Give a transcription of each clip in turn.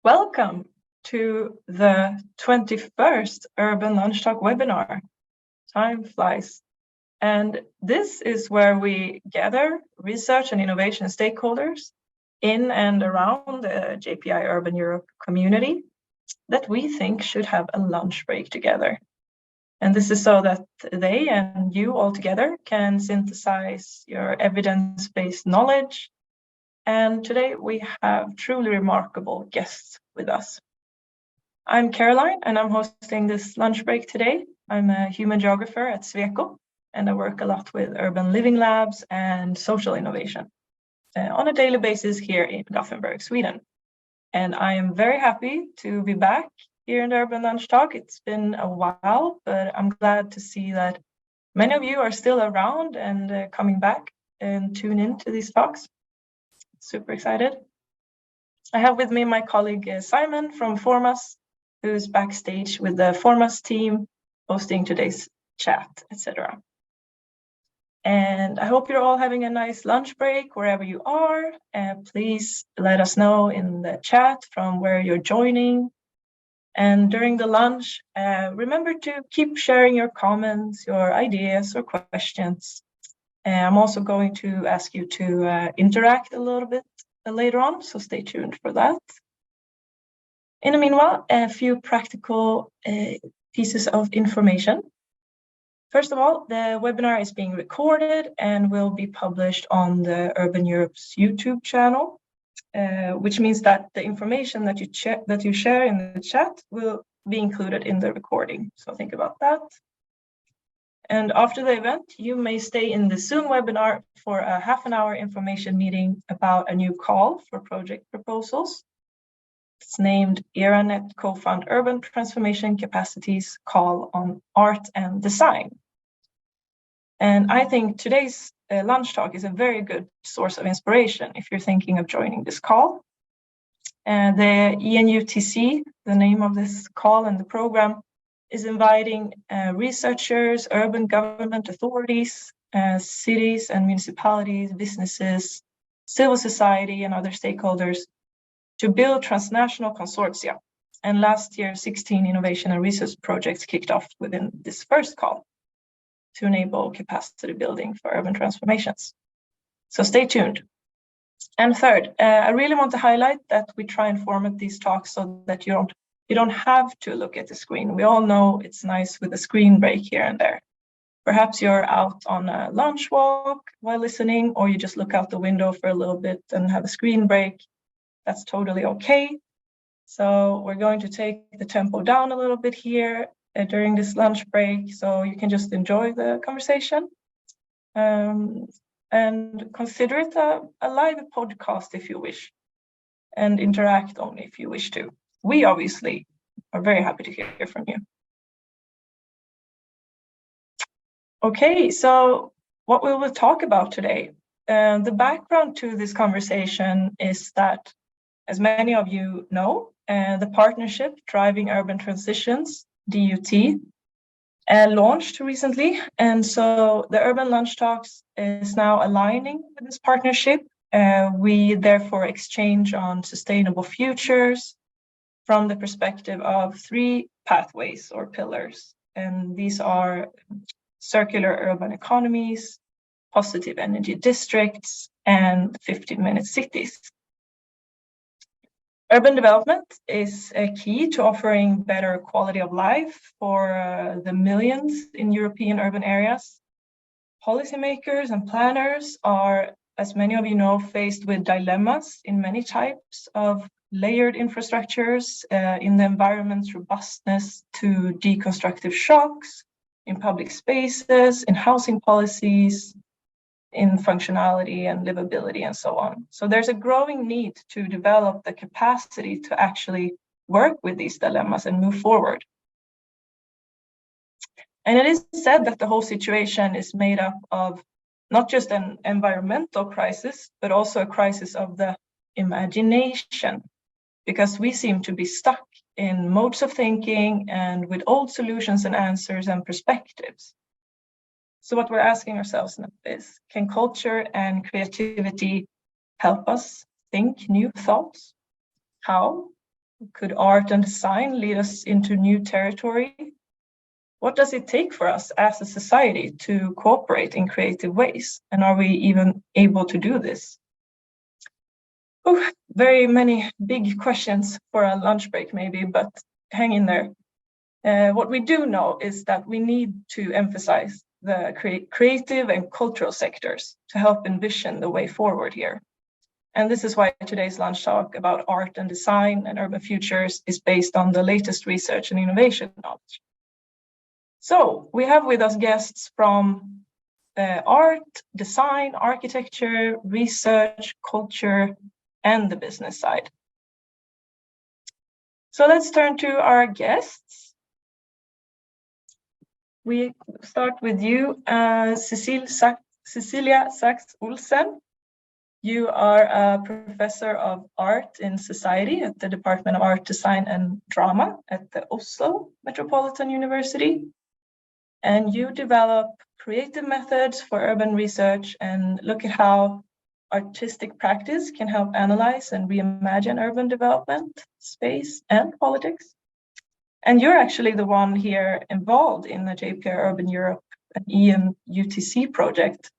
Welcome to the 21st Urban Lunch Talk webinar. Time flies. And this is where we gather research and innovation stakeholders in and around the JPI Urban Europe community that we think should have a lunch break together. And this is so that they and you all together can synthesize your evidence-based knowledge. And today we have truly remarkable guests with us. I'm Caroline, and I'm hosting this lunch break today. I'm a human geographer at Sweco, and I work a lot with urban living labs and social innovation on a daily basis here in Gothenburg, Sweden. And I am very happy to be back here in the Urban Lunch Talk. It's been a while, but I'm glad to see that many of you are still around and coming back and tune in to these talks. Super excited. I have with me my colleague Simon from Formas, who's backstage with the Formas team, hosting today's chat, etc. And I hope you're all having a nice lunch break wherever you are. Please let us know in the chat from where you're joining. And during the lunch, remember to keep sharing your comments, your ideas or questions. I'm also going to ask you to interact a little bit later on, so stay tuned for that. In the meanwhile, a few practical pieces of information. First of all, the webinar is being recorded and will be published on the Urban Europe's YouTube channel, which means that the information that you share in the chat will be included in the recording. So think about that. And after the event, you may stay in the Zoom webinar for a half-an-hour information meeting about a new call for project proposals. It's named ERANET Co-Fund Urban Transformation Capacities Call on Art and Design. And I think today's lunch talk is a very good source of inspiration if you're thinking of joining this call. The ENUTC, the name of this call and the program, is inviting researchers, urban government authorities, cities and municipalities, businesses, civil society and other stakeholders to build transnational consortia. And last year, 16 innovation and research projects kicked off within this first call to enable capacity building for urban transformations. So stay tuned. And third, I really want to highlight that we try and format these talks so that you don't have to look at the screen. We all know it's nice with a screen break here and there. Perhaps you're out on a lunch walk while listening, or you just look out the window for a little bit and have a screen break. That's totally okay. So we're going to take the tempo down a little bit here during this lunch break, so you can just enjoy the conversation. And consider it a live podcast if you wish, and interact only if you wish to. We obviously are very happy to hear from you. Okay, so what we will talk about today. The background to this conversation is that, as many of you know, the partnership Driving Urban Transitions, DUT, launched recently. And so the Urban Lunch Talks is now aligning with this partnership. We therefore exchange on sustainable futures from the perspective of 3 pathways or pillars. And these are circular urban economies, positive energy districts, and 15-minute cities. Urban development is a key to offering better quality of life for the millions in European urban areas. Policymakers and planners are, as many of you know, faced with dilemmas in many types of layered infrastructures, in the environment's robustness to deconstructive shocks, in public spaces, in housing policies, in functionality and livability and so on. So there's a growing need to develop the capacity to actually work with these dilemmas and move forward. And it is said that the whole situation is made up of not just an environmental crisis, but also a crisis of the imagination, because we seem to be stuck in modes of thinking and with old solutions and answers and perspectives. So what we're asking ourselves now is, can culture and creativity help us think new thoughts? How? Could art and design lead us into new territory? What does it take for us as a society to cooperate in creative ways? And are we even able to do this? Oh, very many big questions for a lunch break maybe, but hang in there. What we do know is that we need to emphasize the creative and cultural sectors to help envision the way forward here. And this is why today's lunch talk about art and design and urban futures is based on the latest research and innovation knowledge. So we have with us guests from art, design, architecture, research, culture, and the business side. So let's turn to our guests. We start with you, Cecilia Sachs Olsen. You are a professor of art in society at the Department of Art, Design and Drama at the Oslo Metropolitan University. And you develop creative methods for urban research and look at how artistic practice can help analyze and reimagine urban development, space, and politics. And you're actually the one here involved in the JPR Urban Europe and EMUTC project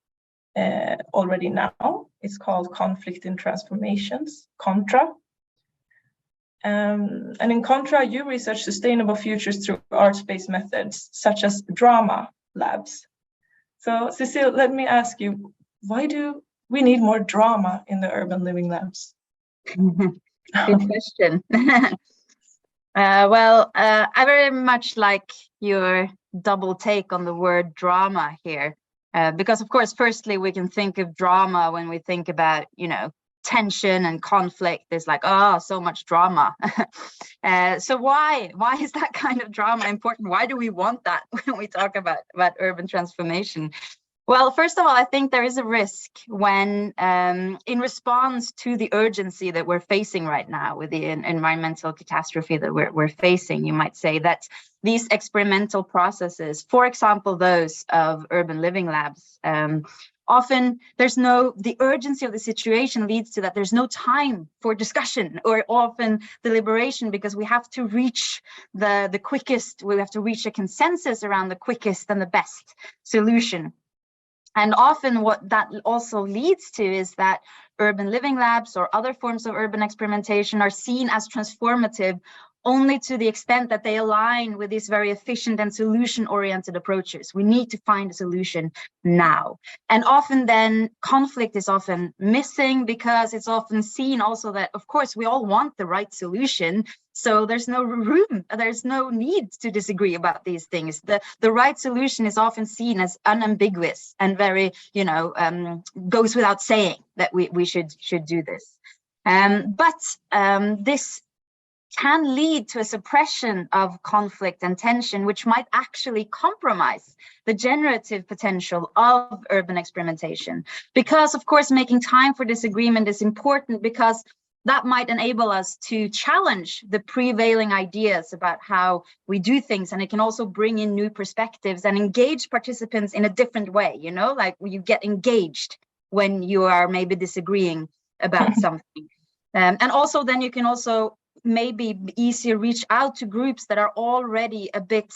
already now. It's called Conflict in Transformations, CONTRA. And in CONTRA, you research sustainable futures through arts-based methods, such as drama labs. So, Cecilie, let me ask you, why do we need more drama in the urban living labs? Good question. I very much like your double take on the word drama here, because, of course, firstly, we can think of drama when we think about, tension and conflict. There's like, oh, so much drama. So why is that kind of drama important? Why do we want that when we talk about urban transformation? Well, first of all, I think there is a risk when, in response to the urgency that we're facing right now with the environmental catastrophe that we're facing, you might say that these experimental processes, for example, those of urban living labs, often the urgency of the situation leads to that there's no time for discussion or often deliberation, because we have to reach the quickest, we have to reach a consensus around the quickest and the best solution. And often what that also leads to is that urban living labs or other forms of urban experimentation are seen as transformative only to the extent that they align with these very efficient and solution-oriented approaches. We need to find a solution now. And often then conflict is often missing, because it's often seen also that, of course, we all want the right solution. So there's no room, there's no need to disagree about these things. The right solution is often seen as unambiguous and very, goes without saying that we should do this. But this can lead to a suppression of conflict and tension, which might actually compromise the generative potential of urban experimentation. Because, of course, making time for disagreement is important, because that might enable us to challenge the prevailing ideas about how we do things. And it can also bring in new perspectives and engage participants in a different way, like you get engaged when you are maybe disagreeing about something. And also then you can also maybe easier reach out to groups that are already a bit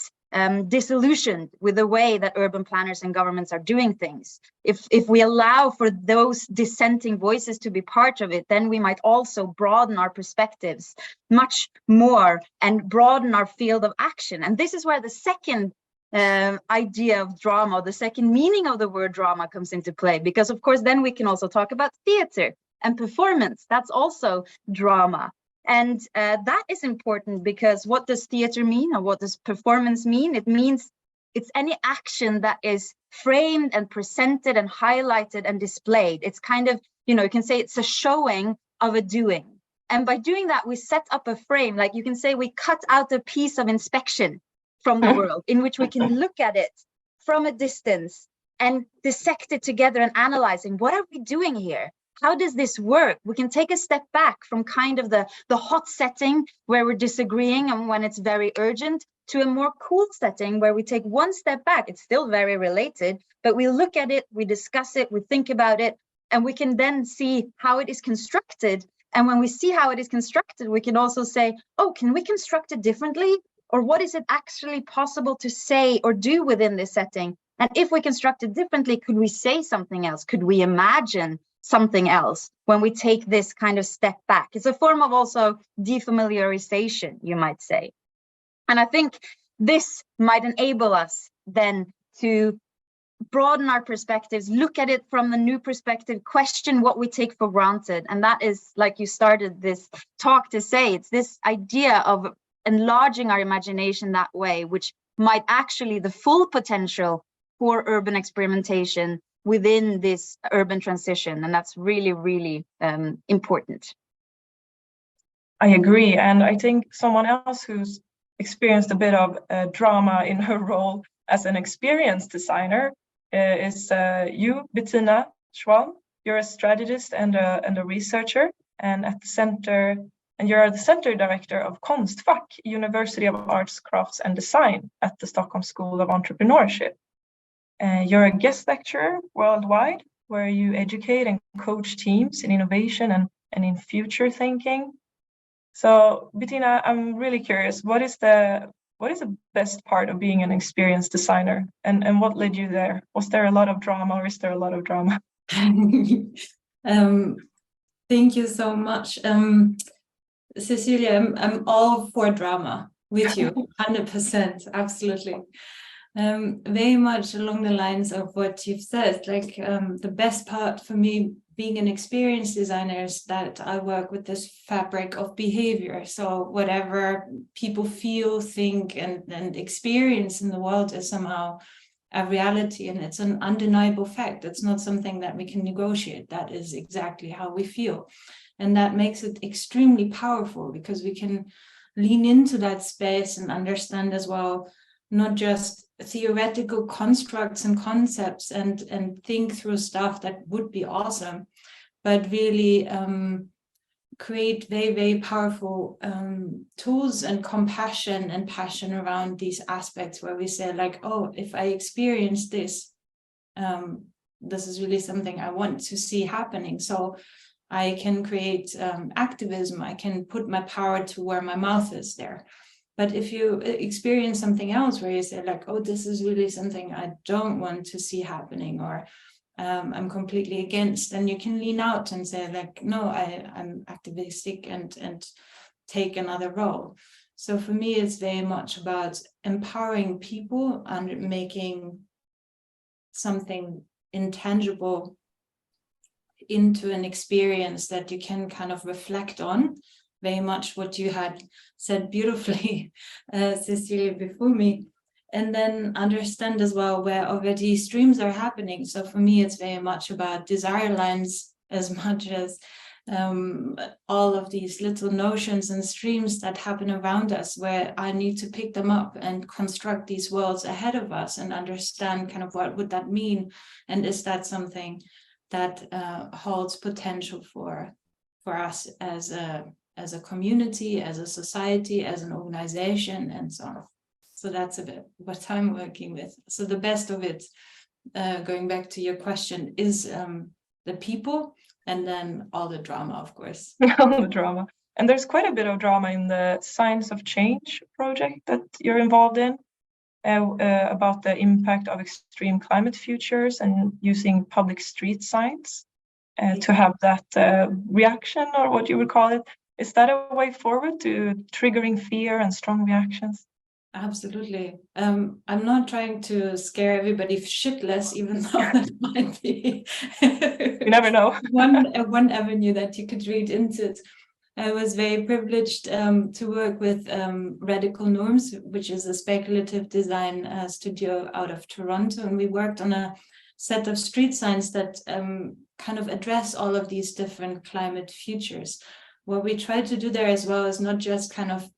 disillusioned with the way that urban planners and governments are doing things. If we allow for those dissenting voices to be part of it, then we might also broaden our perspectives much more and broaden our field of action. And this is where the second idea of drama, the second meaning of the word drama comes into play, because of course then we can also talk about theater and performance. That's also drama. And that is important, because what does theater mean, or what does performance mean? It means it's any action that is framed and presented and highlighted and displayed. It's kind of, you can say it's a showing of a doing. And by doing that, we set up a frame, like you can say we cut out a piece of inspection from the world in which we can look at it from a distance and dissect it together and analyzing, what are we doing here? How does this work? We can take a step back from kind of the hot setting where we're disagreeing and when it's very urgent, to a more cool setting where we take one step back. It's still very related, but we look at it, we discuss it, we think about it, and we can then see how it is constructed And when we see how it is constructed, we can also say, oh, can we construct it differently? Or what is it actually possible to say or do within this setting? And if we construct it differently, could we say something else? Could we imagine something else when we take this kind of step back? It's a form of also defamiliarization, you might say. And I think this might enable us then to broaden our perspectives, look at it from the new perspective, question what we take for granted. And that is, like you started this talk to say, it's this idea of enlarging our imagination that way, which might actually the full potential for urban experimentation within this urban transition. And that's really, really important. I agree. And I think someone else who's experienced a bit of drama in her role as an experienced designer is you, Bettina Schwalm. You're a strategist and a researcher, and at the center, and you're the center director of Konstfack, University of Arts, Crafts and Design at the Stockholm School of Entrepreneurship. You're a guest lecturer worldwide, where you educate and coach teams in innovation and in future thinking. So, Bettina, I'm really curious, what is the best part of being an experienced designer, and what led you there? Was there a lot of drama, or is there a lot of drama? Thank you so much. Cecilie, I'm all for drama with you, 100%, absolutely. Very much along the lines of what you've said, like the best part for me being an experienced designer is that I work with this fabric of behavior. So whatever people feel, think, and experience in the world is somehow a reality, and it's an undeniable fact. It's not something that we can negotiate. That is exactly how we feel. And that makes it extremely powerful, because we can lean into that space and understand as well, not just theoretical constructs and concepts and think through stuff that would be awesome, but really create very, very powerful tools and compassion and passion around these aspects, where we say like, oh, if I experience this, this is really something I want to see happening. So I can create activism. I can put my power to where my mouth is there. But if you experience something else where you say like, oh, this is really something I don't want to see happening, or I'm completely against, then you can lean out and say like, no, I'm activistic and take another role. So for me, it's very much about empowering people and making something intangible into an experience that you can kind of reflect on. Very much what you had said beautifully, Cecilie, before me, and then understand as well where already streams are happening. So for me, it's very much about desire lines as much as all of these little notions and streams that happen around us, where I need to pick them up and construct these worlds ahead of us and understand kind of what would that mean, and is that something that holds potential for us as a community, as a society, as an organization, and so on. So that's a bit what I'm working with. So the best of it, going back to your question, is the people, and then all the drama, of course. All the drama. And there's quite a bit of drama in the Science of Change project that you're involved in, about the impact of extreme climate futures and using public street signs to have that reaction, or what you would call it. Is that a way forward to triggering fear and strong reactions? Absolutely. I'm not trying to scare everybody shitless, even though that might be you never know. one avenue that you could read into it. I was very privileged to work with Radical Norms, which is a speculative design studio out of Toronto, and we worked on a set of street signs that kind of address all of these different climate futures. What we try to do there as well is not just kind of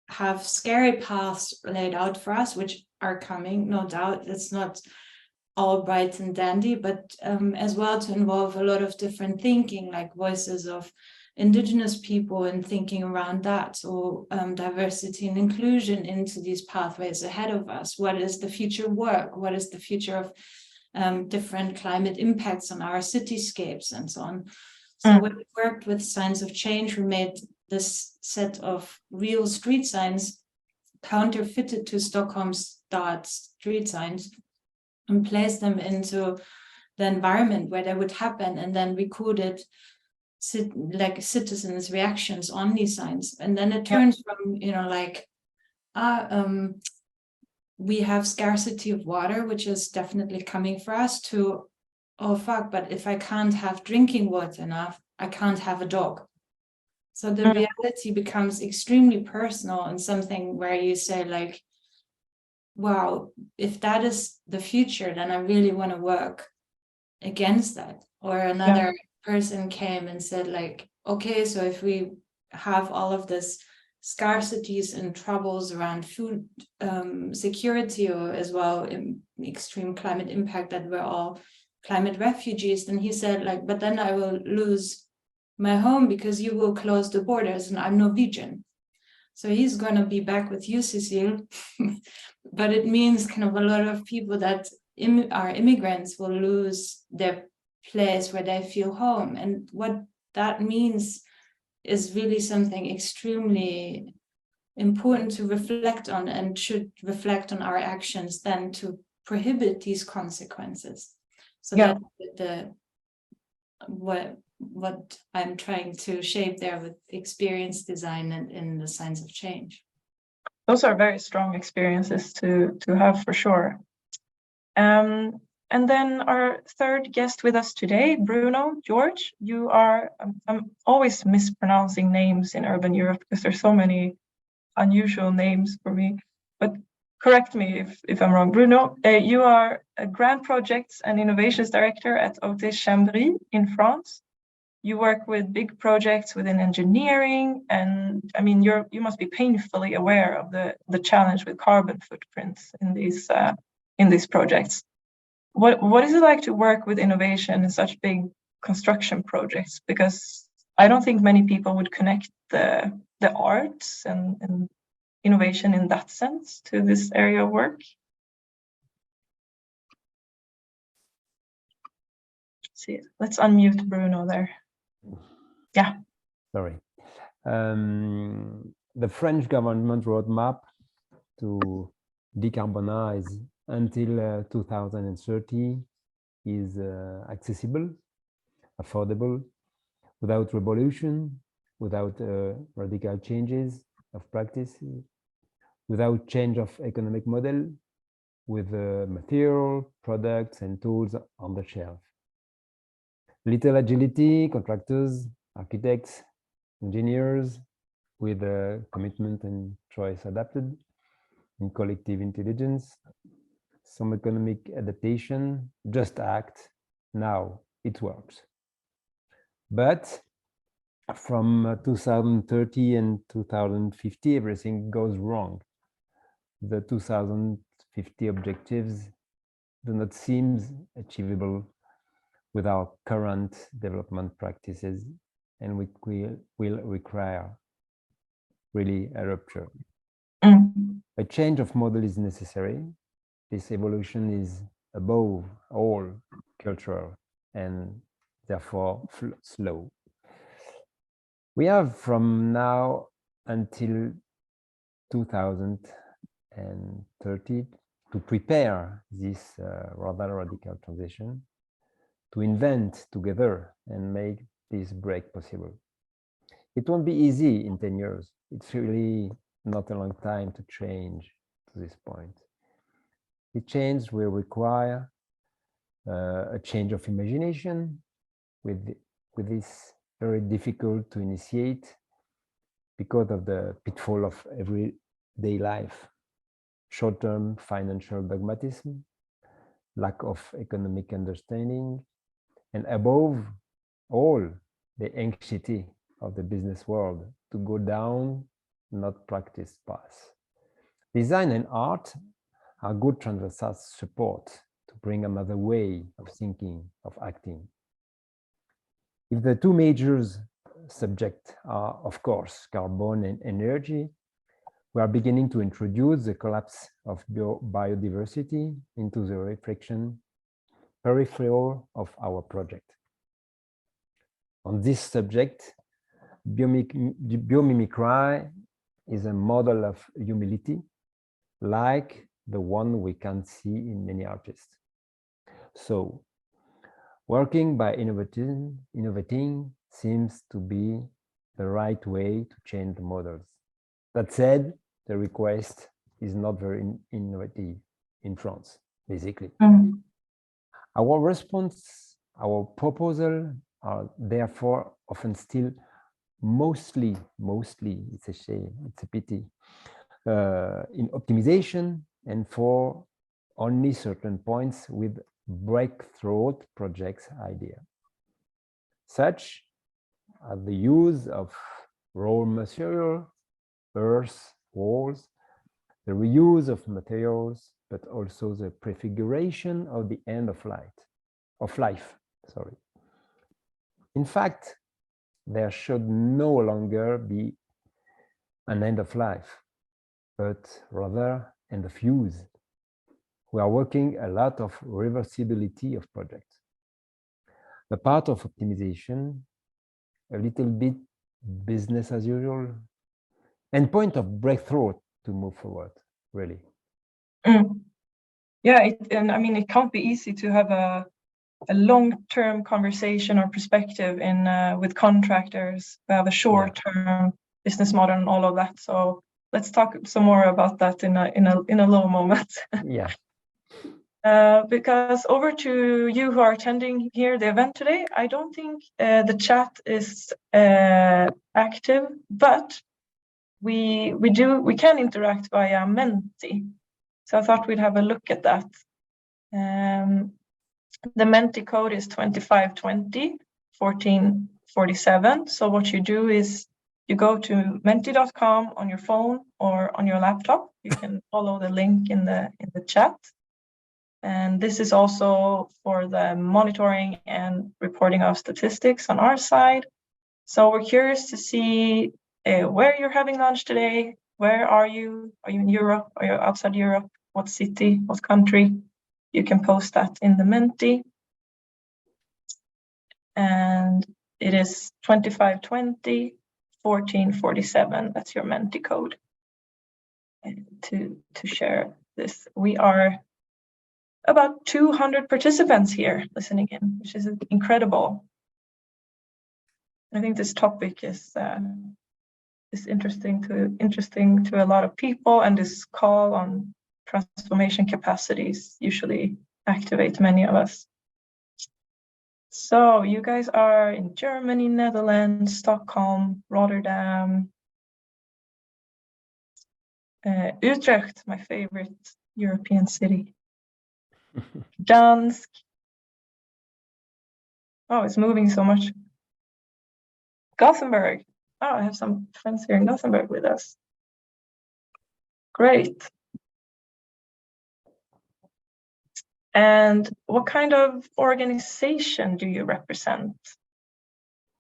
have scary paths laid out for us, which are coming, no doubt. It's not all bright and dandy, but as well to involve a lot of different thinking, like voices of Indigenous people and thinking around that, or diversity and inclusion into these pathways ahead of us. What is the future work? What is the future of different climate impacts on our cityscapes and so on? So when we worked with Signs of Change, we made this set of real street signs counterfeited to Stockholm's start street signs and placed them into the environment where they would happen, and then recorded citizens' reactions on these signs. And then it turns from, like, we have scarcity of water, which is definitely coming for us, to, oh fuck, but if I can't have drinking water enough, I can't have a dog. So the reality becomes extremely personal, and something where you say, like, wow, if that is the future, then I really want to work against that. Or another person came and said, like, okay, so if we have all of this scarcities and troubles around food security, or as well in extreme climate impact, that we're all climate refugees, then he said, like, but then I will lose my home because you will close the borders and I'm Norwegian. So he's going to be back with you, Cecilie. But it means kind of a lot of people that are immigrants will lose their place where they feel home. And what that means is really something extremely important to reflect on, and should reflect on our actions then to prohibit these consequences. So that's what I'm trying to shape there with experience design and in the Signs of Change. Those are very strong experiences to have, for sure. And then our third guest with us today, Bruno, George, you are, I'm always mispronouncing names in urban Europe because there's so many unusual names for me, but correct me if I'm wrong. Bruno, you are a Grant Projects and Innovations Director at Haute Chambry in France. You work with big projects within engineering, and I mean, you must be painfully aware of the challenge with carbon footprints in these projects. What is it like to work with innovation in such big construction projects? Because I don't think many people would connect the arts and innovation in that sense to this area of work. See, let's unmute Bruno there. Yeah. Sorry. The French government roadmap to decarbonize until 2030 is accessible, affordable, without revolution, without radical changes of practices, without change of economic model, with material, products, and tools on the shelf. Little agility, contractors, architects, engineers, with commitment and choice adapted, in collective intelligence, some economic adaptation, just act, now it works. But from 2030 and 2050, everything goes wrong. The 2050 objectives do not seem achievable with our current development practices, and we will require really a rupture. A change of model is necessary. This evolution is above all cultural and therefore slow. We have from now until 2030 to prepare this rather radical transition, to invent together and make this break possible. It won't be easy in 10 years. It's really not a long time to change to this point. The change will require a change of imagination with this very difficult to initiate because of the pitfall of everyday life, short-term financial dogmatism, lack of economic understanding, and above all, the anxiety of the business world to go down not practiced path. Design and art are good transversal support to bring another way of thinking, of acting. If the two major subjects are, of course, carbon and energy, we are beginning to introduce the collapse of biodiversity into the reflection peripheral of our project. On this subject, biomimicry is a model of humility, like the one we can see in many artists. So, working by innovating seems to be the right way to change the models. That said, the request is not very innovative in France, basically. Our response, our proposal are therefore often still mostly, it's a shame, it's a pity, in optimization and for only certain points with breakthrough projects idea, such as the use of raw material, earth, walls, the reuse of materials, but also the prefiguration of the end of life. In fact, there should no longer be an end of life, but rather end of use. We are working a lot of reversibility of projects. The part of optimization, a little bit business as usual, and point of breakthrough to move forward, really. Yeah, and I mean, it can't be easy to have a long-term conversation or perspective in with contractors. We have a short-term business model and all of that. So let's talk some more about that in a little moment. Yeah. Because over to you who are attending here the event today. I don't think the chat is active, but we can interact via Menti. So I thought we'd have a look at that. The Menti code is 2520 1447. So what you do is you go to menti.com on your phone or on your laptop. You can follow the link in the chat. And this is also for the monitoring and reporting of statistics on our side. So we're curious to see where you're having lunch today. Where are you? Are you in Europe? Are you outside Europe? What city? What country? You can post that in the Menti. And it is 2520 1447. That's your Menti code. And to share this, we are about 200 participants here listening in, which is incredible. I think this topic is interesting to a lot of people, and this call on transformation capacities usually activate many of us. So you guys are in Germany, Netherlands, Stockholm, Rotterdam, Utrecht, my favorite European city. Dansk. Oh, it's moving so much. Gothenburg. Oh, I have some friends here in Gothenburg with us. Great. And what kind of organization do you represent?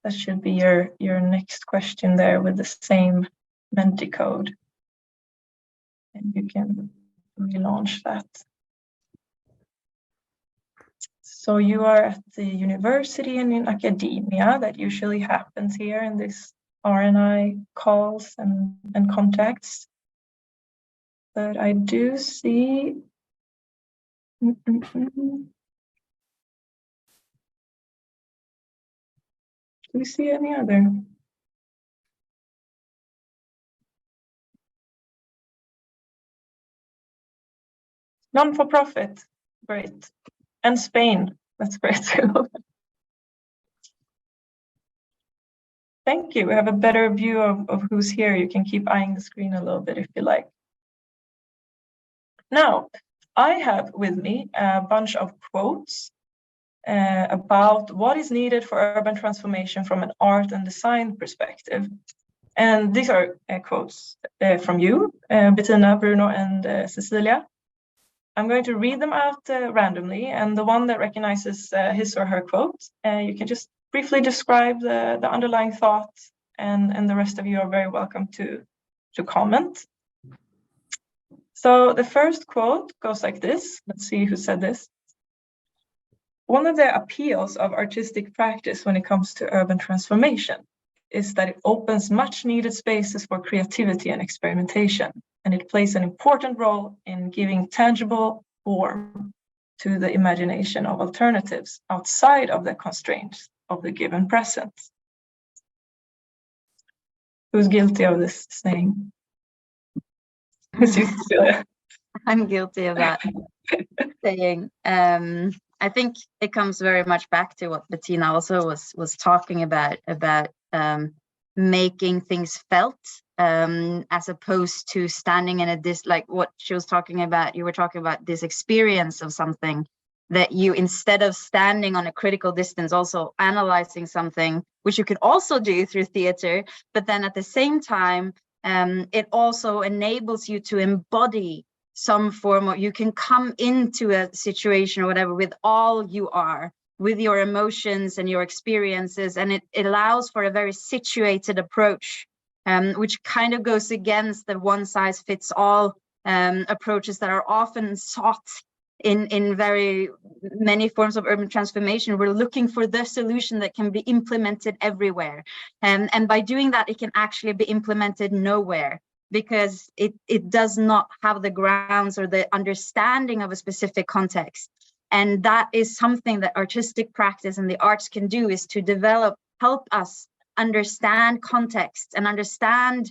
That should be your next question there with the same Menti code. And you can relaunch that. So you are at the university and in academia. That usually happens here in this RNI calls and contacts. But I do see. Do we see any other? Non-for-profit, great. And Spain, that's great too. Thank you. We have a better view of who's here. You can keep eyeing the screen a little bit if you like. Now, I have with me a bunch of quotes about what is needed for urban transformation from an art and design perspective. And these are quotes from you, Bettina, Bruno, and Cecilie. I'm going to read them out randomly, and the one that recognizes his or her quote, you can just briefly describe the underlying thought, and the rest of you are very welcome to comment. So the first quote goes like this. Let's see who said this. One of the appeals of artistic practice when it comes to urban transformation is that it opens much needed spaces for creativity and experimentation, and it plays an important role in giving tangible form to the imagination of alternatives outside of the constraints of the given present. Who's guilty of this saying? Cecilie. I'm guilty of that saying. I think it comes very much back to what Bettina also was talking about making things felt, as opposed to standing in like what she was talking about. You were talking about this experience of something that you, instead of standing on a critical distance, also analyzing something, which you can also do through theater, but then at the same time, it also enables you to embody some form of, you can come into a situation or whatever with all you are, with your emotions and your experiences, and it allows for a very situated approach, which kind of goes against the one size fits all approaches that are often sought in very many forms of urban transformation. We're looking for the solution that can be implemented everywhere, and by doing that, it can actually be implemented nowhere, because it does not have the grounds or the understanding of a specific context. And that is something that artistic practice and the arts can do, is to develop, help us understand context and understand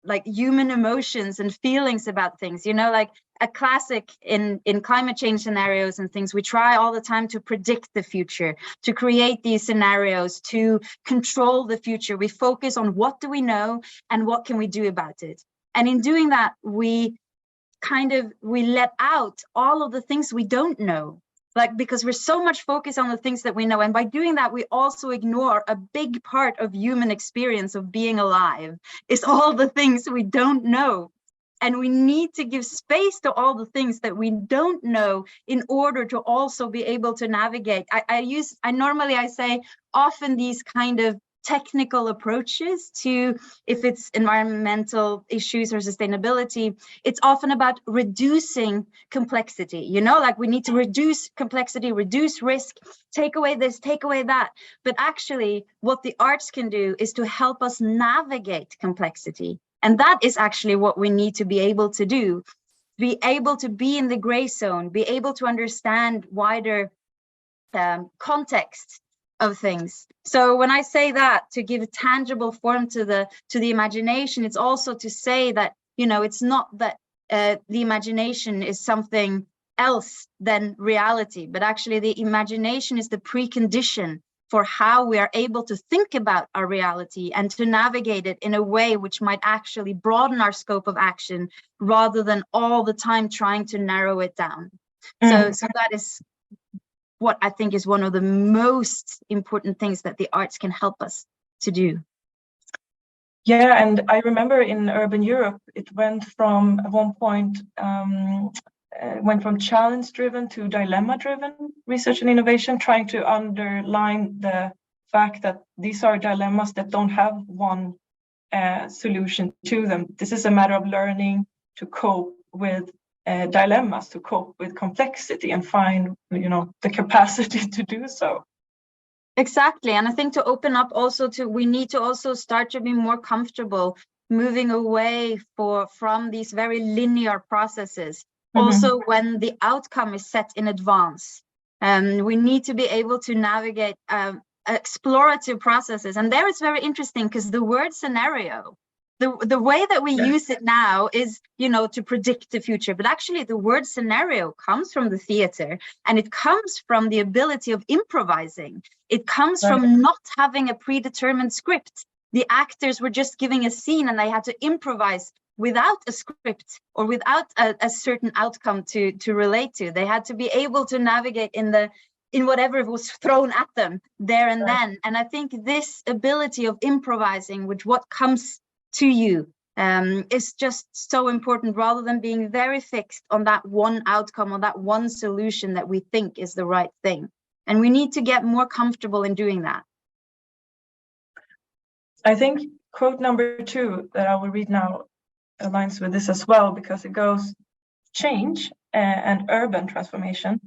like human emotions and feelings about things. You know, like a classic in climate change scenarios and things, we try all the time to predict the future, to create these scenarios, to control the future. We focus on what do we know and what can we do about it. And in doing that, we let out all of the things we don't know, like, because we're so much focused on the things that we know. And by doing that, we also ignore a big part of human experience of being alive, is all the things we don't know. And we need to give space to all the things that we don't know in order to also be able to navigate. I normally say often these kind of technical approaches to, if it's environmental issues or sustainability, it's often about reducing complexity. You know, like we need to reduce complexity, reduce risk, take away this, take away that. But actually what the arts can do is to help us navigate complexity. And that is actually what we need to be able to do. Be able to be in the gray zone, be able to understand wider context of things. So when I say that, to give a tangible form to the imagination, it's also to say that, you know, it's not that the imagination is something else than reality, but actually the imagination is the precondition for how we are able to think about our reality and to navigate it in a way which might actually broaden our scope of action, rather than all the time trying to narrow it down. So that is what I think is one of the most important things that the arts can help us to do. Yeah, and I remember in urban Europe, it went from, at one point, went from challenge-driven to dilemma-driven research and innovation, trying to underline the fact that these are dilemmas that don't have one solution to them. This is a matter of learning to cope with dilemmas, to cope with complexity and find, you know, the capacity to do so. Exactly. And I think to open up also to, we need to also start to be more comfortable moving away from these very linear processes. Also, when the outcome is set in advance, we need to be able to navigate explorative processes. And there it's very interesting, because the word scenario, the way that we use it now is, you know, to predict the future. But actually the word scenario comes from the theater, and it comes from the ability of improvising. It comes from not having a predetermined script. The actors were just giving a scene and they had to improvise without a script or without a certain outcome to relate to. They had to be able to navigate in whatever was thrown at them there and then. And I think this ability of improvising with what comes to you is just so important, rather than being very fixed on that one outcome or that one solution that we think is the right thing. And we need to get more comfortable in doing that. I think quote number 2 that I will read now aligns with this as well, because it goes, change and urban transformation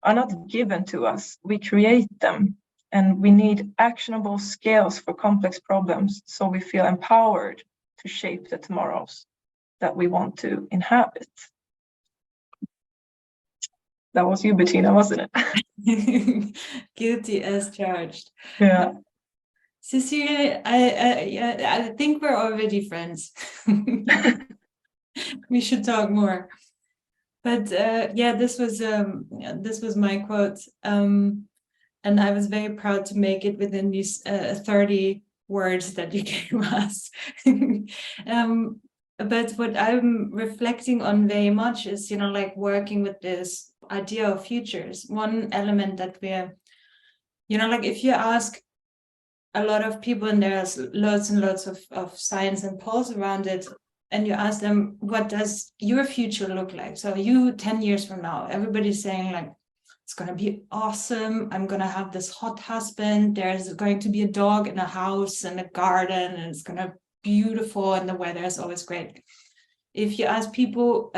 are not given to us. We create them, and we need actionable skills for complex problems so we feel empowered to shape the tomorrows that we want to inhabit. That was you, Bettina, wasn't it? Guilty as charged. Yeah. Cecilie, I think we're already friends. We should talk more. But yeah, this was my quote, and I was very proud to make it within these 30 words that you gave us. But what I'm reflecting on very much is, like working with this idea of futures. One element that we're, like if you ask a lot of people, and there's lots and lots of science and polls around it, and you ask them, what does your future look like? So you 10 years from now, everybody's saying like, it's going to be awesome. I'm going to have this hot husband. There's going to be a dog in a house and a garden, and it's going to be beautiful, and the weather is always great. If you ask people,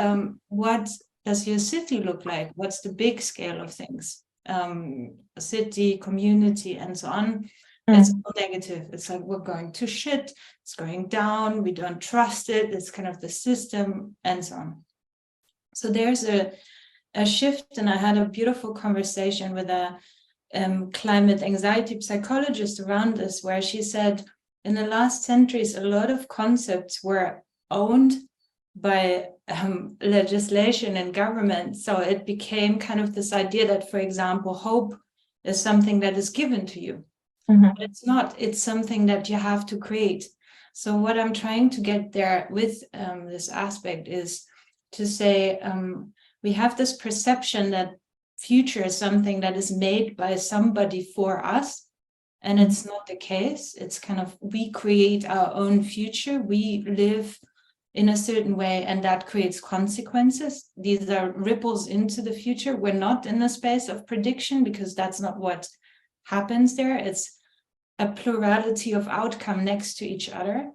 what does your city look like? What's the big scale of things? A city, community, and so on. It's all negative. It's like, we're going to shit. It's going down. We don't trust it. It's kind of the system, and so on. So there's a shift, and I had a beautiful conversation with a climate anxiety psychologist around this, where she said in the last centuries, a lot of concepts were owned by legislation and government. So it became kind of this idea that, for example, hope is something that is given to you. But it's not. It's something that you have to create. So what I'm trying to get there with this aspect is to say, we have this perception that future is something that is made by somebody for us, and it's not the case. It's kind of, we create our own future. We live in a certain way, and that creates consequences. These are ripples into the future. We're not in the space of prediction, because that's not what happens there. It's a plurality of outcome next to each other.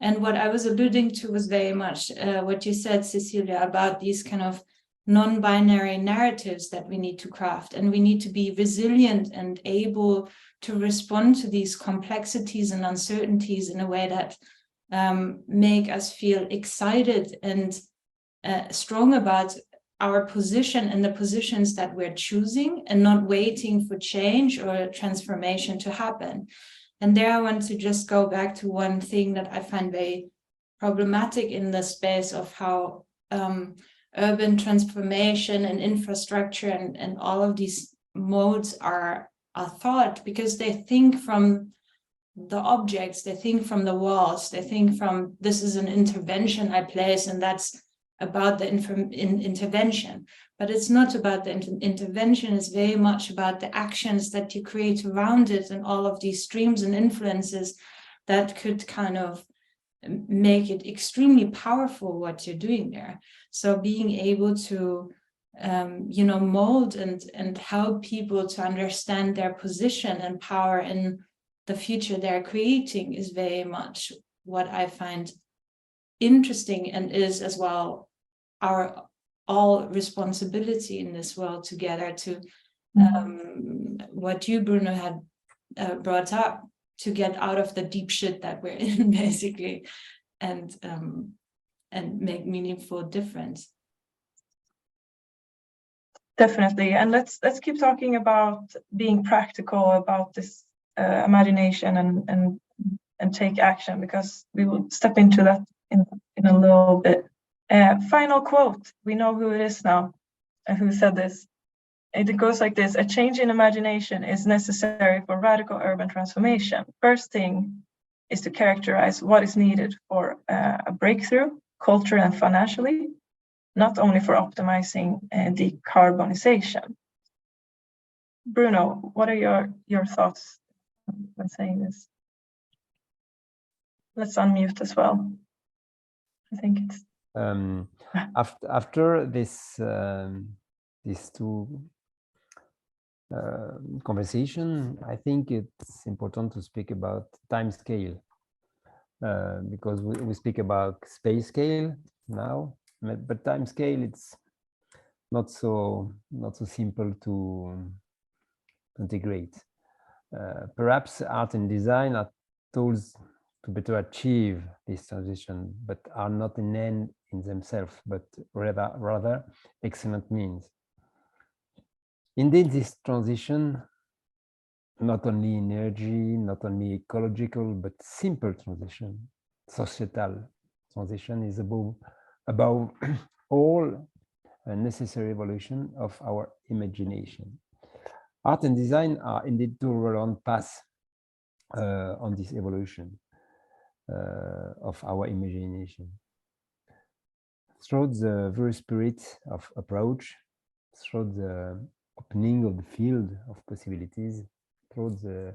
And what I was alluding to was very much what you said, Cecilia, about these kind of non-binary narratives that we need to craft, and we need to be resilient and able to respond to these complexities and uncertainties in a way that make us feel excited and strong about our position and the positions that we're choosing, and not waiting for change or transformation to happen. And there I want to just go back to one thing that I find very problematic in the space of how urban transformation and infrastructure and all of these modes are thought, because they think from the objects, they think from the walls, they think from, this is an intervention I place, and that's about the intervention. But it's not about the intervention. It's very much about the actions that you create around it, and all of these streams and influences that could kind of make it extremely powerful what you're doing there. So being able to mold and help people to understand their position and power in the future they're creating is very much what I find interesting, and is as well our all responsibility in this world together to what you, Bruno, had brought up, to get out of the deep shit that we're in, basically, and make meaningful difference. Definitely. And let's keep talking about being practical about this imagination and take action, because we will step into that in a little bit. Final quote. We know who it is now, who said this. It goes like this: a change in imagination is necessary for radical urban transformation. First thing is to characterize what is needed for a breakthrough, culturally and financially, not only for optimizing decarbonization. Bruno, what are your thoughts when saying this? Let's unmute as well. I think it's after this these two conversation, I think it's important to speak about time scale, because we speak about space scale now, but time scale, not so simple to integrate. Perhaps art and design are tools to better achieve this transition, but are not an end in themselves, but rather excellent means. Indeed, this transition, not only energy, not only ecological, but simple transition, societal transition, is above all a necessary evolution of our imagination. Art and design are indeed two relevant paths on this evolution of our imagination. Through the very spirit of approach, through the opening of the field of possibilities, through the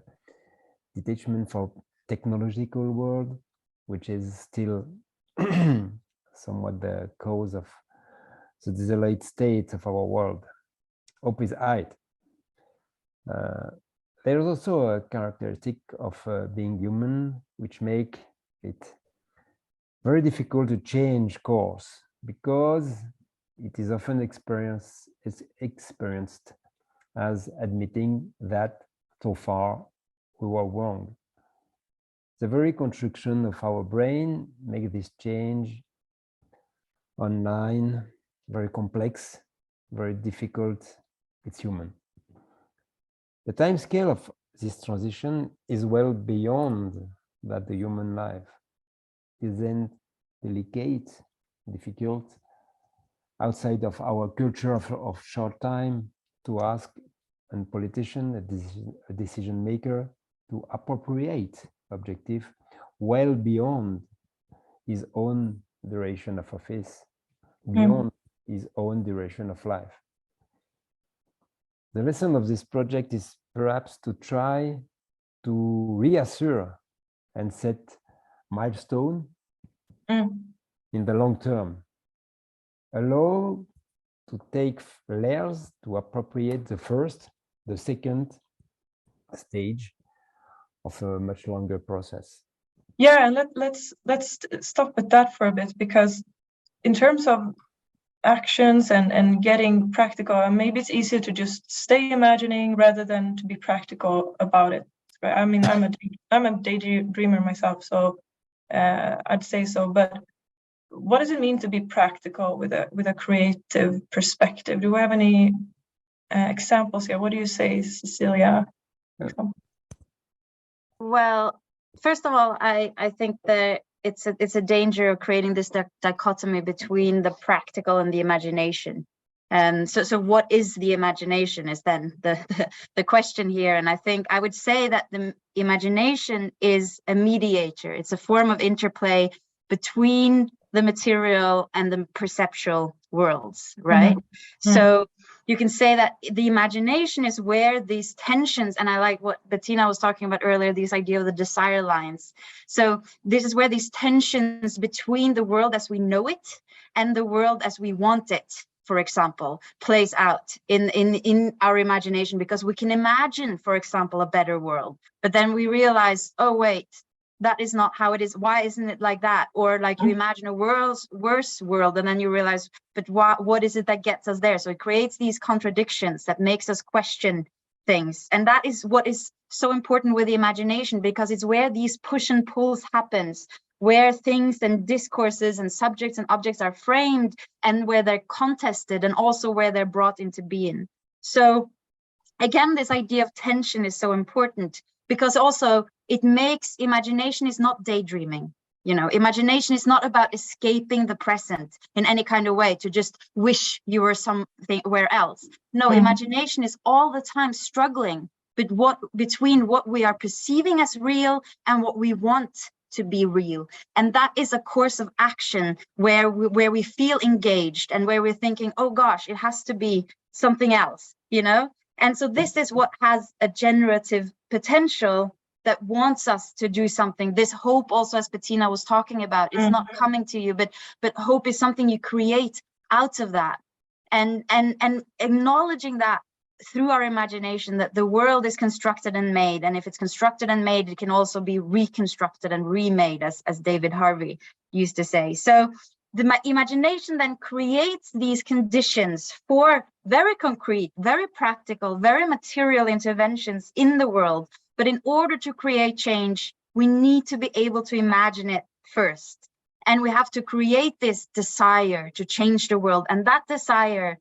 detachment from technological world, which is still somewhat the cause of the desolate state of our world. Hope is high. There is also a characteristic of being human, which make it very difficult to change course, because it is often experienced as admitting that so far we were wrong. The very construction of our brain makes this change online very complex, very difficult. It's human. The time scale of this transition is well beyond that the human life is then delicate, difficult, outside of our culture of short time, to ask a politician, a decision maker, to appropriate objective well beyond his own duration of office, beyond his own duration of life. The lesson of this project is perhaps to try to reassure and set milestone in the long term. Allow to take layers to appropriate the first, the second stage of a much longer process. Yeah, and let's stop with that for a bit, because in terms of actions and getting practical, and maybe it's easier to just stay imagining rather than to be practical about it. Right? I mean, I'm a daydreamer myself, so I'd say so. But what does it mean to be practical with a creative perspective? Do we have any examples here? What do you say, Cecilia? Well, first of all, I think that it's a danger of creating this dichotomy between the practical and the imagination. So what is the imagination is then the question here. And I think I would say that the imagination is a mediator. It's a form of interplay between the material and the perceptual worlds, right? So you can say that the imagination is where these tensions, and I like what Bettina was talking about earlier, this idea of the desire lines. So this is where these tensions between the world as we know it and the world as we want it, for example, plays out in our imagination, because we can imagine, for example, a better world, but then we realize, oh wait, that is not how it is. Why isn't it like that? Or like you imagine a worse world, and then you realize, but what is it that gets us there? So it creates these contradictions that makes us question things. And that is what is so important with the imagination, because it's where these push and pulls happens, where things and discourses and subjects and objects are framed, and where they're contested, and also where they're brought into being. So again, this idea of tension is so important, because also it makes imagination is not daydreaming. You know, imagination is not about escaping the present in any kind of way to just wish you were somewhere else. No, imagination is all the time struggling between what we are perceiving as real and what we want to be real. And that is a course of action where we feel engaged, and where we're thinking, oh gosh, it has to be something else, you know? And so this is what has a generative potential that wants us to do something. This hope also, as Bettina was talking about, is not coming to you, but hope is something you create out of that. And acknowledging that through our imagination, that the world is constructed and made, and if it's constructed and made, it can also be reconstructed and remade, as David Harvey used to say. So the imagination then creates these conditions for very concrete, very practical, very material interventions in the world. But in order to create change, we need to be able to imagine it first. And we have to create this desire to change the world. And that desire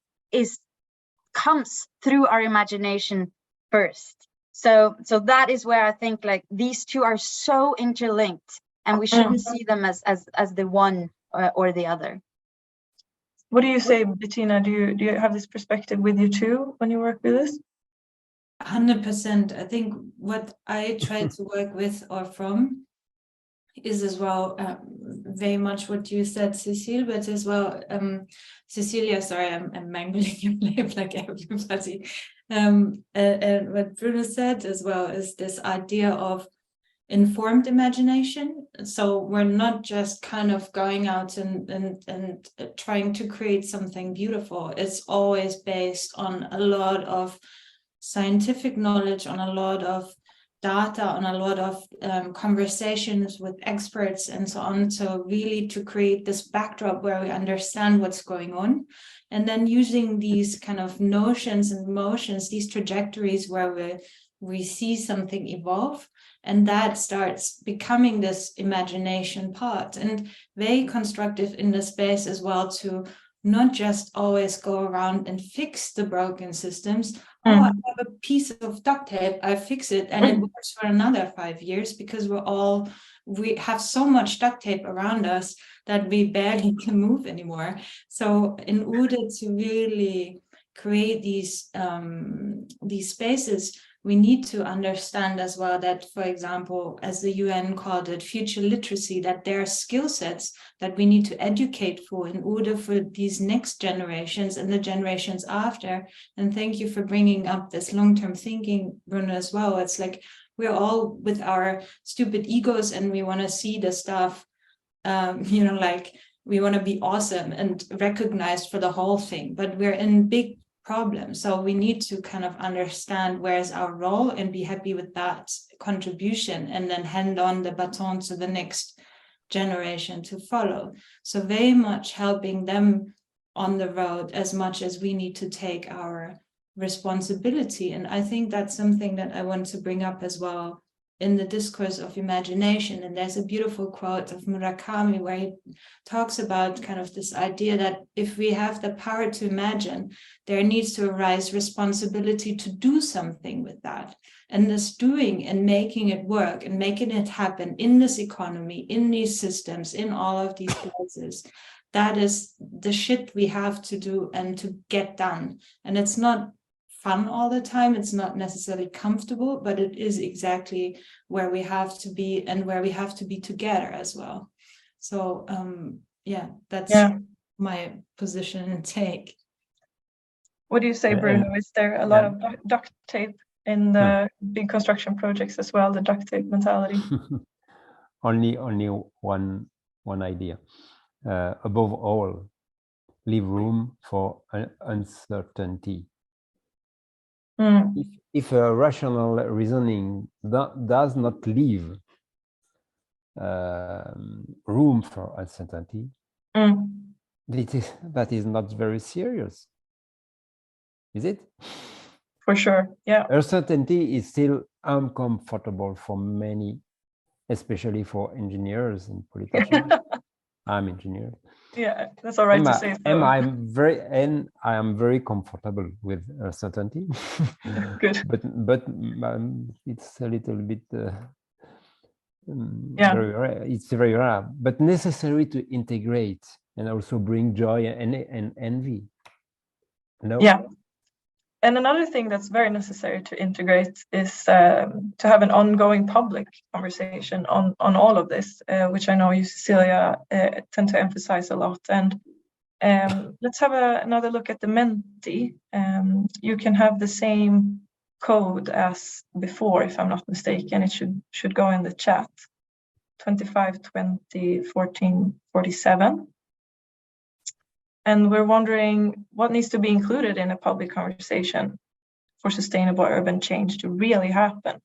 comes through our imagination first. So that is where I think like these two are so interlinked, and we shouldn't see them as the one or the other. What do you say, Bettina? Do you have this perspective with you too when you work with this? 100%. I think what I try to work with or from is as well very much what you said, Cecilie, but as well, Cecilia, sorry, I'm mangling your name like everybody. And what Bruno said as well is this idea of informed imagination. So we're not just kind of going out and trying to create something beautiful. It's always based on a lot of scientific knowledge, on a lot of data, on a lot of conversations with experts and so on. So really to create this backdrop where we understand what's going on, and then using these kind of notions and motions, these trajectories where we see something evolve, and that starts becoming this imagination part, and very constructive in the space as well to not just always go around and fix the broken systems. Oh, I have a piece of duct tape, I fix it and it works for another 5 years, because we have so much duct tape around us that we barely can move anymore. So in order to really create these spaces, we need to understand as well that, for example, as the UN called it, future literacy, that there are skill sets that we need to educate for in order for these next generations and the generations after. And thank you for bringing up this long-term thinking, Bruno, as well. It's like we're all with our stupid egos and we want to see the stuff, like we want to be awesome and recognized for the whole thing, but we're in big problem. So we need to kind of understand where's our role and be happy with that contribution, and then hand on the baton to the next generation to follow. So very much helping them on the road as much as we need to take our responsibility. And I think that's something that I want to bring up as well in the discourse of imagination. And there's a beautiful quote of Murakami where he talks about kind of this idea that if we have the power to imagine, there needs to arise responsibility to do something with that. And this doing and making it work and making it happen in this economy, in these systems, in all of these places, that is the shit we have to do and to get done. And it's not fun all the time, it's not necessarily comfortable, but it is exactly where we have to be and where we have to be together as well. So that's my position and take. What do you say, Bruno? Is there a lot of duct tape in the big construction projects as well, the duct tape mentality? only one idea. Above all, leave room for uncertainty. If a rational reasoning does not leave room for uncertainty, that is not very serious, is it? For sure, yeah. Uncertainty is still uncomfortable for many, especially for engineers and politicians. I'm engineer. Yeah, that's all right to say. And I am very comfortable with uncertainty. Good. But it's a little bit very rare. It's very rare, but necessary to integrate and also bring joy and envy. No. Yeah. And another thing that's very necessary to integrate is to have an ongoing public conversation on all of this, which I know you, Cecilia, tend to emphasize a lot. And let's have another look at the Menti. You can have the same code as before, if I'm not mistaken. It should go in the chat. 25201447. And we're wondering what needs to be included in a public conversation for sustainable urban change to really happen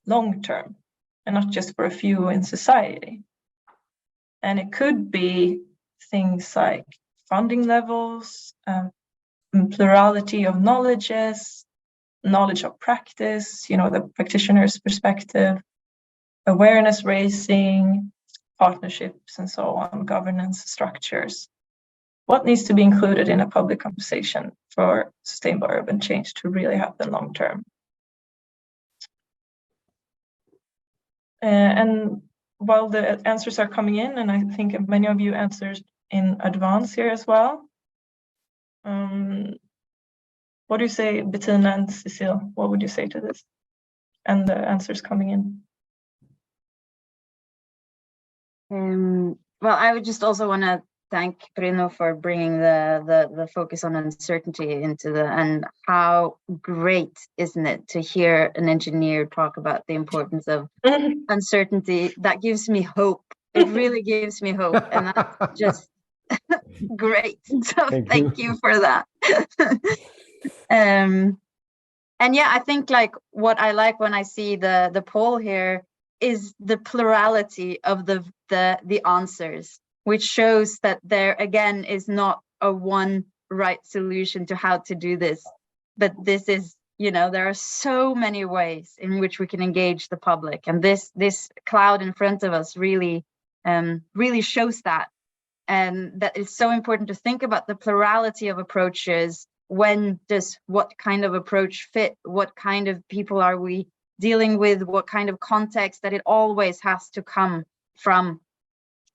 long term, and not just for a few in society. And it could be things like funding levels, plurality of knowledges, knowledge of practice, the practitioner's perspective, awareness raising, partnerships, and so on, governance structures. What needs to be included in a public conversation for sustainable urban change to really happen long term? And while the answers are coming in, and I think many of you answered in advance here as well, what do you say, Bettina and Cecilie? What would you say to this? And the answers coming in. Well, I would just also want to thank Bruno for bringing the focus on uncertainty into and how great, isn't it, to hear an engineer talk about the importance of uncertainty. That gives me hope. It really gives me hope, and that's just great. So thank you for that. And yeah, I think like what I like when I see the poll here is the plurality of the answers, which shows that there again is not a one right solution to how to do this, but this is, there are so many ways in which we can engage the public, and this cloud in front of us really shows that, and that it's so important to think about the plurality of approaches. When does what kind of approach fit? What kind of people are we dealing with? What kind of context? That it always has to come from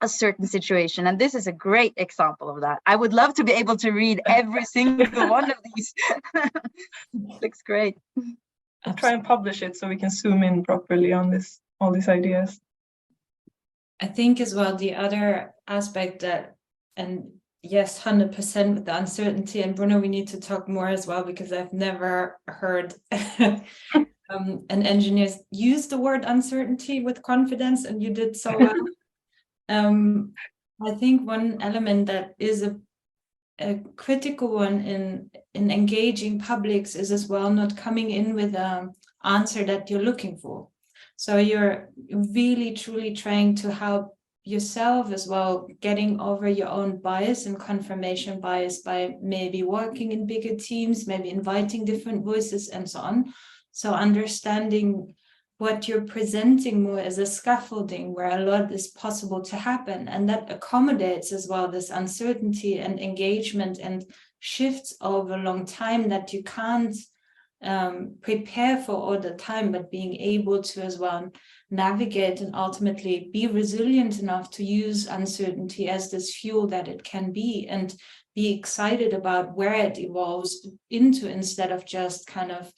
a certain situation. And this is a great example of that. I would love to be able to read every single one of these. Looks great. I'll try and publish it so we can zoom in properly on all these ideas. I think as well, the other aspect that, and yes, 100% with the uncertainty, and Bruno, we need to talk more as well, because I've never heard an engineer use the word uncertainty with confidence, and you did so well. I think one element that is a critical one in engaging publics is as well not coming in with an answer that you're looking for. So you're really truly trying to help yourself as well, getting over your own bias and confirmation bias by maybe working in bigger teams, maybe inviting different voices and so on. So understanding what you're presenting more as a scaffolding where a lot is possible to happen, and that accommodates as well this uncertainty and engagement and shifts over a long time that you can't prepare for all the time, but being able to as well navigate and ultimately be resilient enough to use uncertainty as this fuel that it can be, and be excited about where it evolves into, instead of just kind of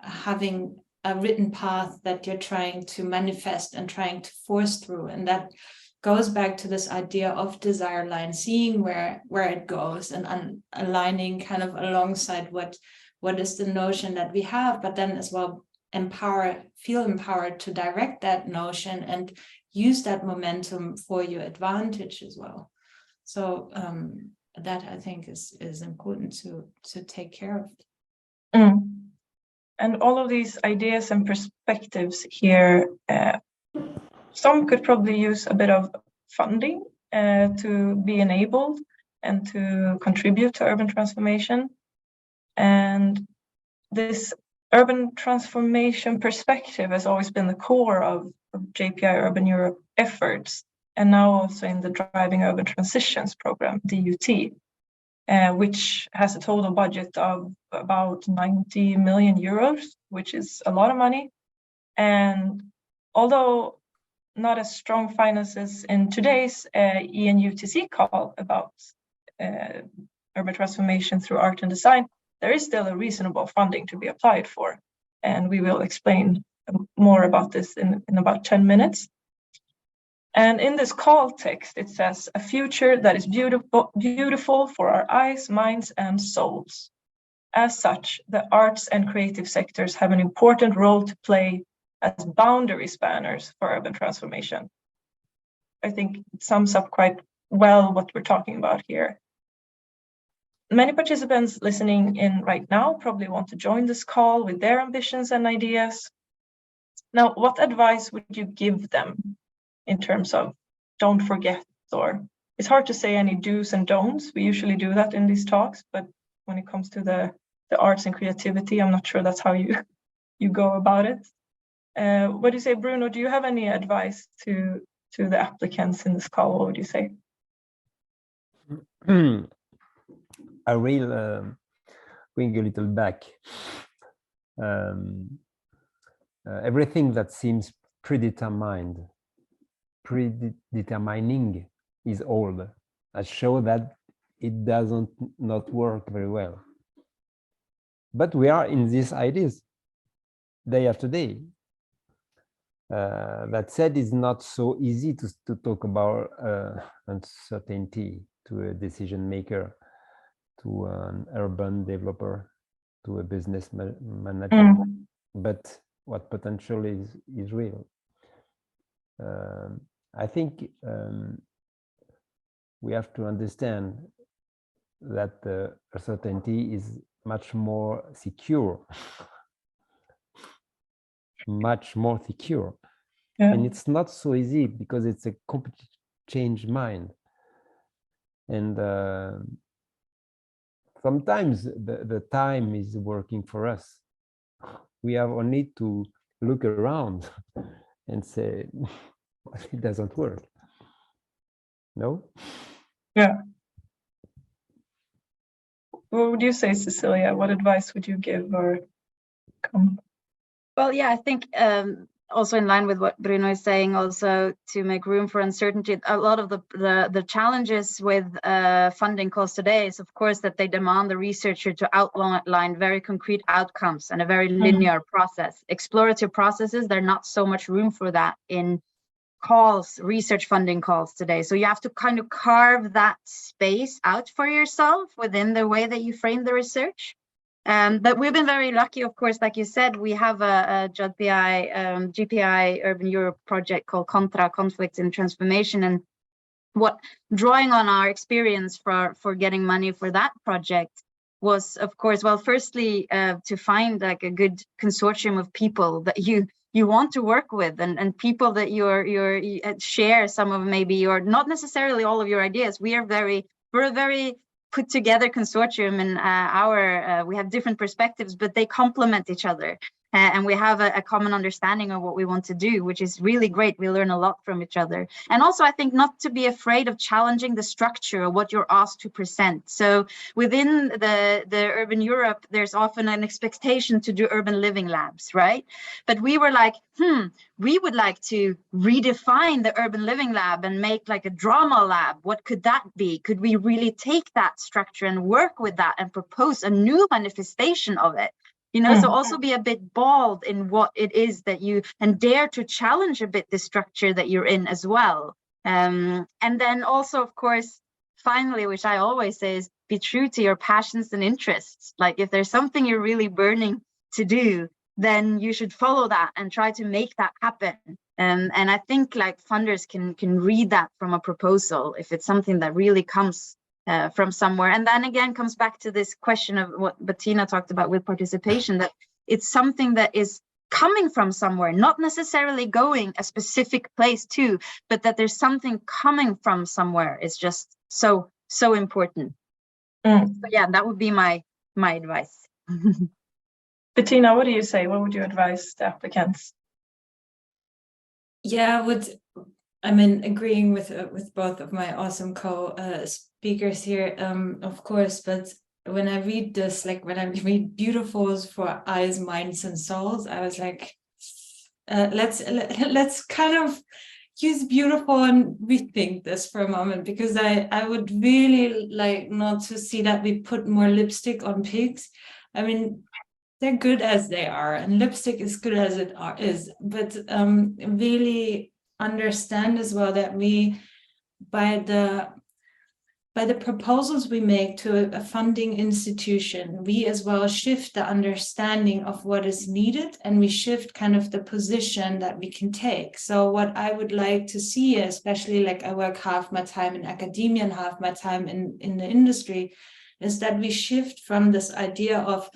having a written path that you're trying to manifest and trying to force through. And that goes back to this idea of desire line, seeing where it goes and aligning kind of alongside what is the notion that we have, but then as well feel empowered to direct that notion and use that momentum for your advantage as well. So that I think is important to take care of. And all of these ideas and perspectives here, some could probably use a bit of funding to be enabled and to contribute to urban transformation. And this urban transformation perspective has always been the core of JPI Urban Europe efforts, and now also in the Driving Urban Transitions program, DUT, which has a total budget of about 90 million euros, which is a lot of money. And although not as strong finances in today's ENUTC call about urban transformation through art and design, there is still a reasonable funding to be applied for. And we will explain more about this in about 10 minutes. And in this call text, it says, a future that is beautiful for our eyes, minds, and souls. As such, the arts and creative sectors have an important role to play as boundary spanners for urban transformation. I think it sums up quite well what we're talking about here. Many participants listening in right now probably want to join this call with their ambitions and ideas. Now, what advice would you give them in terms of don't forget, or it's hard to say any do's and don'ts. We usually do that in these talks, but when it comes to the arts and creativity, I'm not sure that's how you go about it. What do you say, Bruno? Do you have any advice to the applicants in this call? What would you say? I will going a little back. Everything that seems predetermining is old. I show that it doesn't not work very well. But we are in these ideas day after day. That said, it's not so easy to talk about uncertainty to a decision maker, to an urban developer, to a business manager. But what potential is real. I think we have to understand that the uncertainty is much more secure. Much more secure. Yeah. And it's not so easy because it's a complete changed mind. And sometimes the time is working for us. We have only to look around and say, it doesn't work. No? Yeah. What would you say, Cecilia? What advice would you give or come? Well, yeah, I think also in line with what Bruno is saying, also to make room for uncertainty, a lot of the challenges with funding calls today is, of course, that they demand the researcher to outline very concrete outcomes and a very linear process. Explorative processes, there's not so much room for that in calls, research funding calls today. So you have to kind of carve that space out for yourself within the way that you frame the research. But we've been very lucky, of course, like you said, we have a GPI Urban Europe project called Contra, Conflicts and Transformation. And drawing on our experience for getting money for that project was, of course, well, firstly, to find like a good consortium of people that you want to work with and people that you share some of maybe your, not necessarily all of your ideas. We're a very put together consortium, and we have different perspectives, but they complement each other. And we have a common understanding of what we want to do, which is really great. We learn a lot from each other. And also, I think not to be afraid of challenging the structure of what you're asked to present. So within the Urban Europe, there's often an expectation to do urban living labs, right? But we were like, we would like to redefine the urban living lab and make like a drama lab. What could that be? Could we really take that structure and work with that and propose a new manifestation of it? You know, so also be a bit bold in what it is that and dare to challenge a bit the structure that you're in as well. And then also, of course, finally, which I always say is be true to your passions and interests. Like if there's something you're really burning to do, then you should follow that and try to make that happen. And I think like funders can read that from a proposal if it's something that really comes from somewhere. And then again comes back to this question of what Bettina talked about with participation, that it's something that is coming from somewhere, not necessarily going a specific place too, but that there's something coming from somewhere is just so important. But yeah, that would be my advice. Bettina, what do you say? What would you advise the applicants? Yeah, I mean, agreeing with both of my awesome co-speakers here, of course, but when I read this, like when I read Beautifuls for Eyes, Minds and Souls, I was like, let's kind of use beautiful and rethink this for a moment, because I would really like not to see that we put more lipstick on pigs. I mean, they're good as they are, and lipstick is good as it is, but really understand as well that we, by the proposals we make to a funding institution, we as well shift the understanding of what is needed, and we shift kind of the position that we can take. So what I would like to see, especially like I work half my time in academia and half my time in the industry, is that we shift from this idea of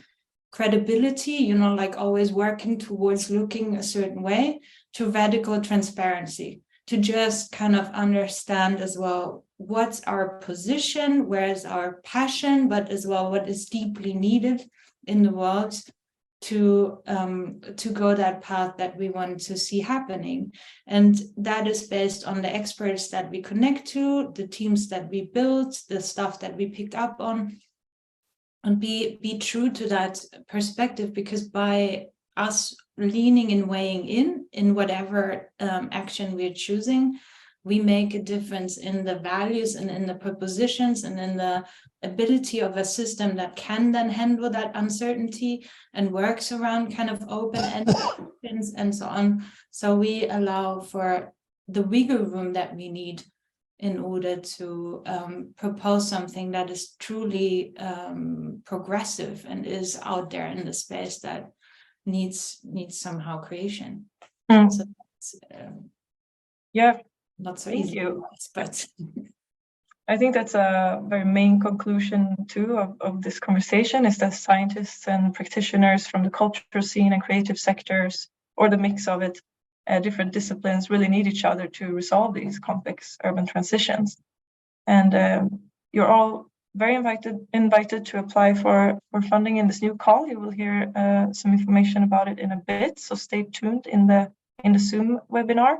credibility, you know, like always working towards looking a certain way, to radical transparency, to just kind of understand as well what's our position, where's our passion, but as well what is deeply needed in the world to go that path that we want to see happening. And that is based on the experts that we connect to, the teams that we build, the stuff that we pick up on, and be true to that perspective, because by us leaning and weighing in whatever action we're choosing, we make a difference in the values and in the propositions and in the ability of a system that can then handle that uncertainty and works around kind of open-ended questions and so on. So we allow for the wiggle room that we need in order to propose something that is truly progressive and is out there in the space that needs somehow creation. So that's, yeah, not so thank easy, you. but I think that's a very main conclusion too of this conversation, is that scientists and practitioners from the cultural scene and creative sectors, or the mix of it, different disciplines, really need each other to resolve these complex urban transitions. And you're all very invited to apply for funding in this new call. You will hear some information about it in a bit, so stay tuned in the Zoom webinar.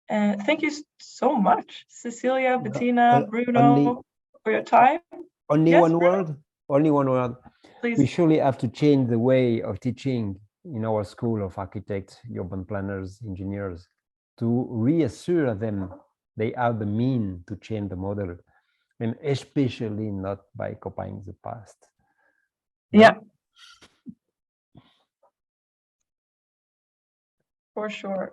Thank you so much, Cecilia, Bettina, Bruno, for your time. Only Yes, one Bruno? word. Only one word. Please. We surely have to change the way of teaching in our school of architects, urban planners, engineers, to reassure them they have the means to change the model, and especially not by copying the past. Yeah. For sure.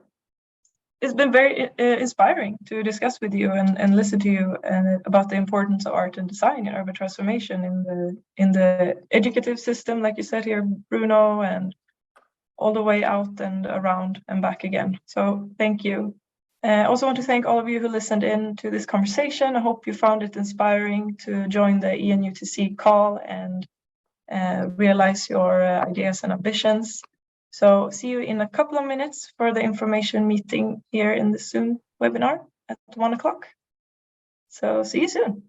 It's been very inspiring to discuss with you and listen to you and about the importance of art and design in urban transformation in the educative system, like you said here, Bruno, and all the way out and around and back again. So thank you. I also want to thank all of you who listened in to this conversation. I hope you found it inspiring to join the ENUTC call and realize your ideas and ambitions. So see you in a couple of minutes for the information meeting here in the Zoom webinar at 1 o'clock. So see you soon.